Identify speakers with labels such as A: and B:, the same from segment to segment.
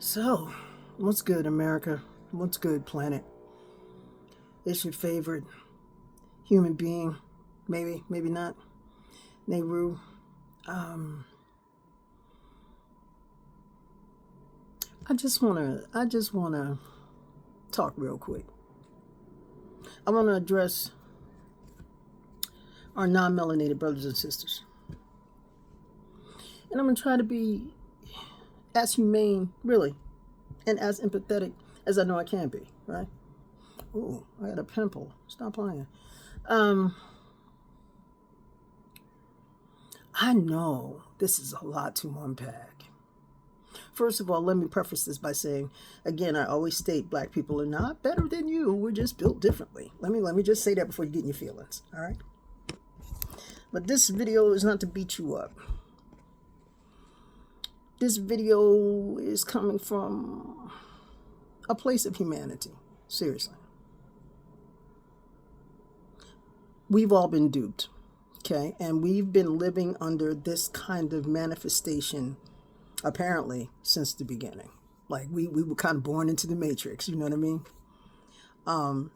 A: So, what's good, America? What's good, planet? It's your favorite human being, maybe, maybe not, Nehru. Um, I just wanna talk real quick. I wanna address our non-melanated brothers and sisters, and I'm gonna try to be as humane, really, and as empathetic as I know I can be. Right? Ooh, I got a pimple. Stop playing. Um, I know this is a lot to unpack. First of all, let me preface this by saying, again, I always state black people are not better than you. We're just built differently. Let me just say that before you get in your feelings. All right. But this video is not to beat you up. This video is coming from a place of humanity. Seriously. We've all been duped. Okay. And we've been living under this kind of manifestation apparently since the beginning. Like we were kind of born into the matrix, you know what I mean? And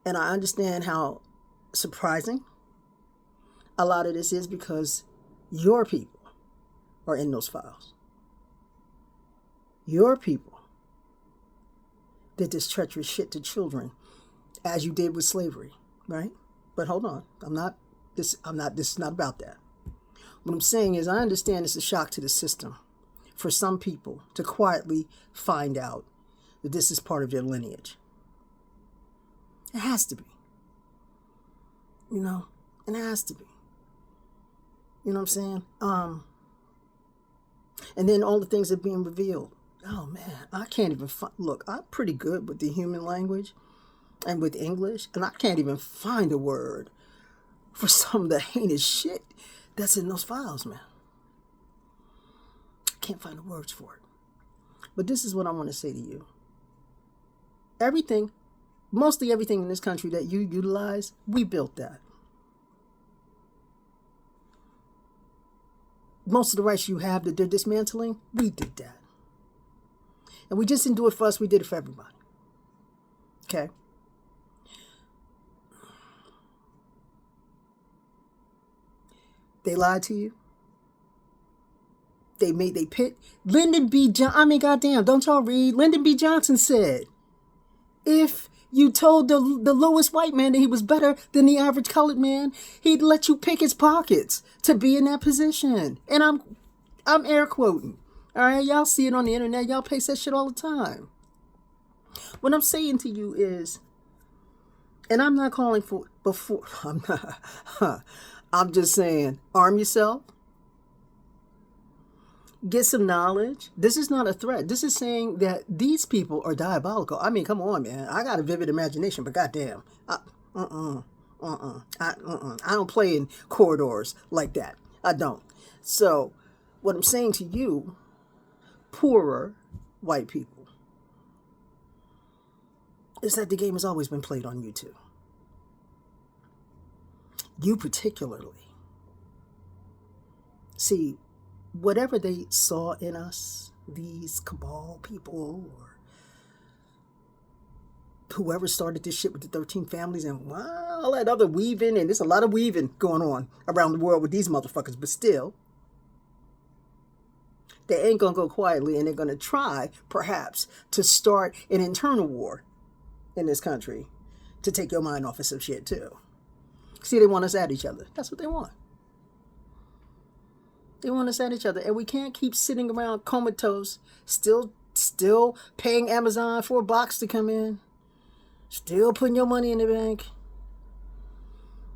A: I understand how surprising a lot of this is because your people are in those files. Your people did this treacherous shit to children as you did with slavery, right? But hold on, this is not about that. What I'm saying is I understand it's a shock to the system for some people to quietly find out that this is part of their lineage. It has to be. You know, it has to be. You know what I'm saying? And then all the things are being revealed. Oh man, I can't even look, I'm pretty good with the human language and with English, and I can't even find a word for some of the heinous shit that's in those files, man. I can't find the words for it. But this is what I want to say to you. Everything, mostly everything in this country that you utilize, we built that. Most of the rights you have that they're dismantling, we did that. And we just didn't do it for us, we did it for everybody. Okay? They lied to you. They pit. Lyndon B. Johnson, I mean, goddamn, don't y'all read? Lyndon B. Johnson said, if you told the lowest white man that he was better than the average colored man, he'd let you pick his pockets to be in that position. And I'm air quoting. All right, y'all see it on the internet. Y'all paste that shit all the time. What I'm saying to you is, and I'm not calling for before. I'm not. I'm just saying, arm yourself. Get some knowledge. This is not a threat. This is saying that these people are diabolical. I mean, come on, man. I got a vivid imagination, but goddamn. I don't play in corridors like that. I don't. So, what I'm saying to you, poorer white people, is that the game has always been played on you too. You particularly. See, whatever they saw in us, these cabal people or whoever started this shit with the 13 families and all that other weaving, and there's a lot of weaving going on around the world with these motherfuckers, but still, they ain't gonna go quietly, and they're gonna try, perhaps, to start an internal war in this country to take your mind off of some shit too. See, they want us at each other. That's what they want. They want us at each other. And we can't keep sitting around comatose, still paying Amazon for a box to come in, still putting your money in the bank.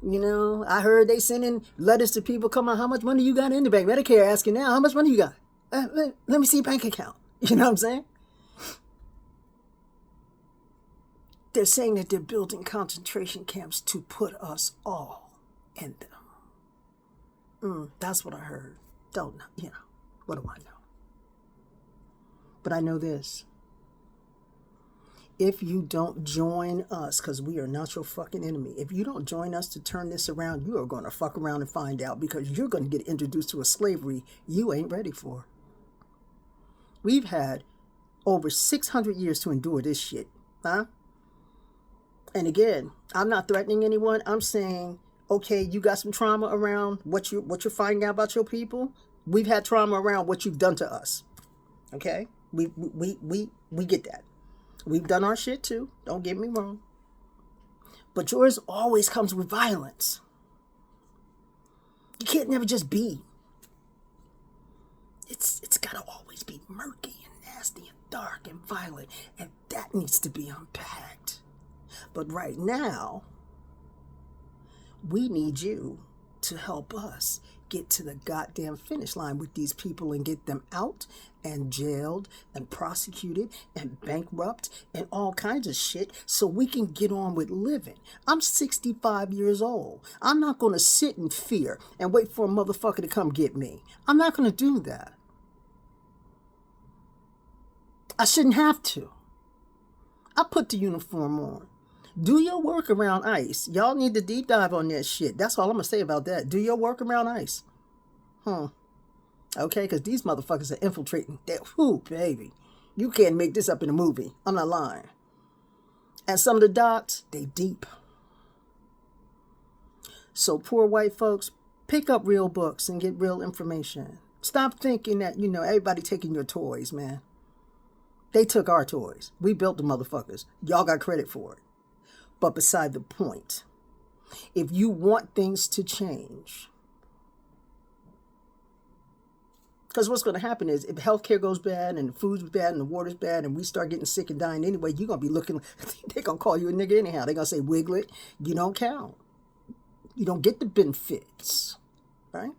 A: You know, I heard they sending letters to people, come on, how much money you got in the bank? Medicare asking now, how much money you got? Let me see your bank account. You know what I'm saying? They're saying that they're building concentration camps to put us all in them. That's what I heard. Don't know, you know, what do I know? But I know this. If you don't join us, because we are not your fucking enemy, if you don't join us to turn this around, you are going to fuck around and find out, because you're going to get introduced to a slavery you ain't ready for. We've had over 600 years to endure this shit. Huh? And again, I'm not threatening anyone. I'm saying, okay, you got some trauma around what you're finding out about your people. We've had trauma around what you've done to us. Okay? We get that. We've done our shit too. Don't get me wrong. But yours always comes with violence. You can't never just be. It's gotta always be murky and nasty and dark and violent. And that needs to be unpacked. But right now, we need you to help us get to the goddamn finish line with these people and get them out and jailed and prosecuted and bankrupt and all kinds of shit so we can get on with living. I'm 65 years old. I'm not going to sit in fear and wait for a motherfucker to come get me. I'm not going to do that. I shouldn't have to. I put the uniform on. Do your work around ICE. Y'all need to deep dive on that shit. That's all I'm going to say about that. Do your work around ICE. Okay, because these motherfuckers are infiltrating. Whoo, baby. You can't make this up in a movie. I'm not lying. And some of the dots, they deep. So poor white folks, pick up real books and get real information. Stop thinking that, everybody taking your toys, man. They took our toys. We built the motherfuckers. Y'all got credit for it. But beside the point, if you want things to change, because what's going to happen is if healthcare goes bad and the food's bad and the water's bad and we start getting sick and dying anyway, you're going to be looking, they're going to call you a nigga anyhow. They're going to say, Wiglet, you don't count. You don't get the benefits, right?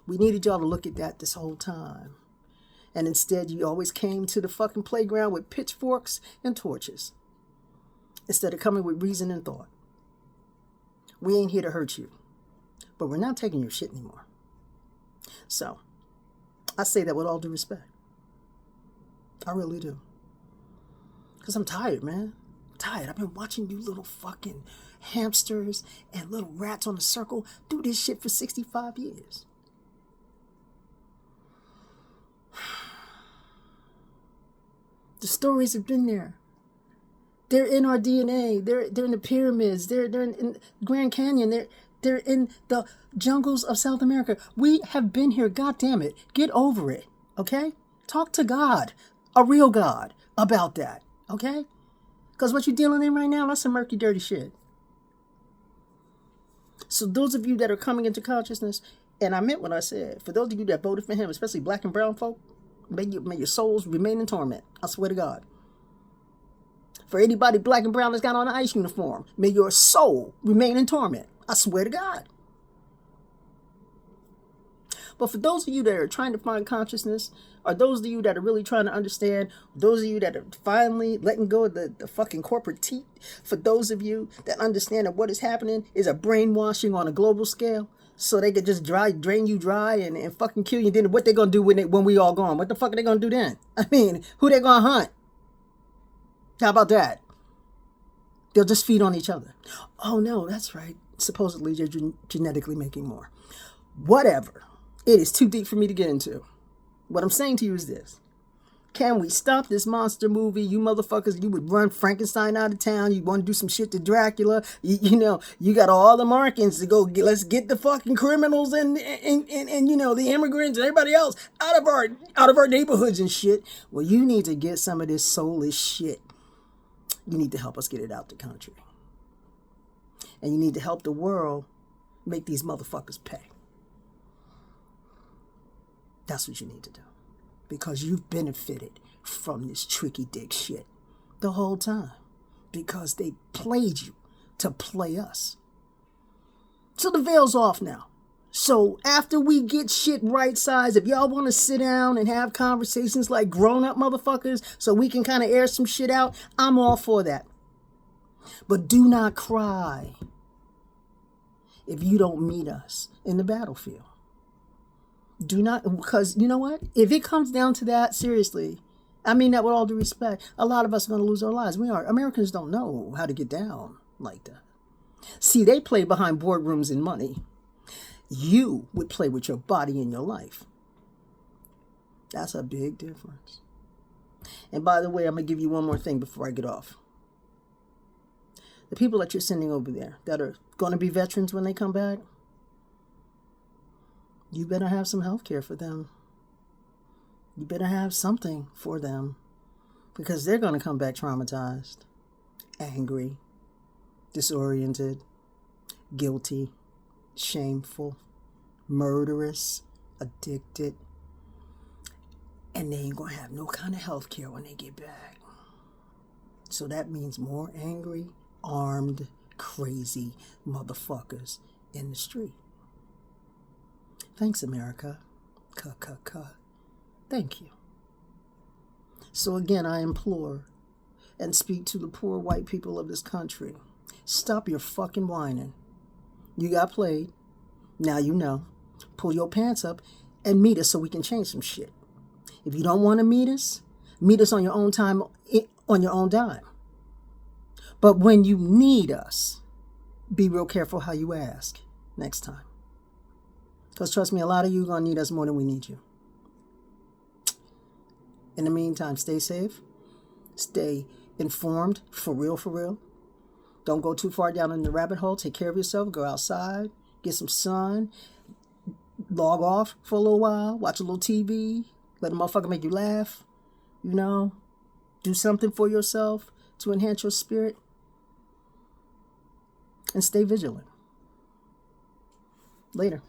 A: We needed y'all to look at that this whole time. And instead, you always came to the fucking playground with pitchforks and torches, instead of coming with reason and thought. We ain't here to hurt you, but we're not taking your shit anymore. So, I say that with all due respect. I really do. Because I'm tired, man. I'm tired. I've been watching you little fucking hamsters and little rats on a circle do this shit for 65 years. The stories have been there. They're in our DNA. They're in the pyramids. They're in Grand Canyon. They're in the jungles of South America. We have been here. God damn it. Get over it. Okay? Talk to God, a real God, about that. Okay? Because what you're dealing in right now, that's some murky, dirty shit. So those of you that are coming into consciousness, and I meant what I said, for those of you that voted for him, especially black and brown folk, may your souls remain in torment. I swear to God. For anybody black and brown that's got on an ICE uniform, may your soul remain in torment. I swear to God. But for those of you that are trying to find consciousness, or those of you that are really trying to understand, those of you that are finally letting go of the fucking corporate teat, for those of you that understand that what is happening is a brainwashing on a global scale, so they could just drain you dry and fucking kill you. Then what they gonna do when we all gone? What the fuck are they gonna do then? I mean, who they gonna hunt? How about that? They'll just feed on each other. Oh no, that's right. Supposedly they're genetically making more. Whatever. It is too deep for me to get into. What I'm saying to you is this. Can we stop this monster movie? You motherfuckers, you would run Frankenstein out of town. You want to do some shit to Dracula. You got all the markings to go get. Let's get the fucking criminals and the immigrants and everybody else out of our neighborhoods and shit. Well, you need to get some of this soulless shit. You need to help us get it out the country. And you need to help the world make these motherfuckers pay. That's what you need to do. Because you've benefited from this tricky dick shit the whole time. Because they played you to play us. So the veil's off now. So after we get shit right size, if y'all want to sit down and have conversations like grown-up motherfuckers so we can kind of air some shit out, I'm all for that. But do not cry if you don't meet us in the battlefield. Do not, because you know what? If it comes down to that, seriously, I mean that with all due respect, a lot of us are going to lose our lives. Americans don't know how to get down like that. See, they play behind boardrooms and money. You would play with your body and your life. That's a big difference. And by the way, I'm going to give you one more thing before I get off. The people that you're sending over there that are going to be veterans when they come back, you better have some health care for them. You better have something for them, because they're going to come back traumatized, angry, disoriented, guilty, shameful, murderous, addicted, and they ain't going to have no kind of health care when they get back. So that means more angry, armed, crazy motherfuckers in the street. Thanks, America. Thank you. So again, I implore and speak to the poor white people of this country. Stop your fucking whining. You got played. Now you know. Pull your pants up and meet us so we can change some shit. If you don't want to meet us on your own time, on your own dime. But when you need us, be real careful how you ask next time. Because trust me, a lot of you are going to need us more than we need you. In the meantime, stay safe. Stay informed, for real. Don't go too far down in the rabbit hole. Take care of yourself. Go outside. Get some sun. Log off for a little while. Watch a little TV. Let a motherfucker make you laugh. You know. Do something for yourself to enhance your spirit. And stay vigilant. Later.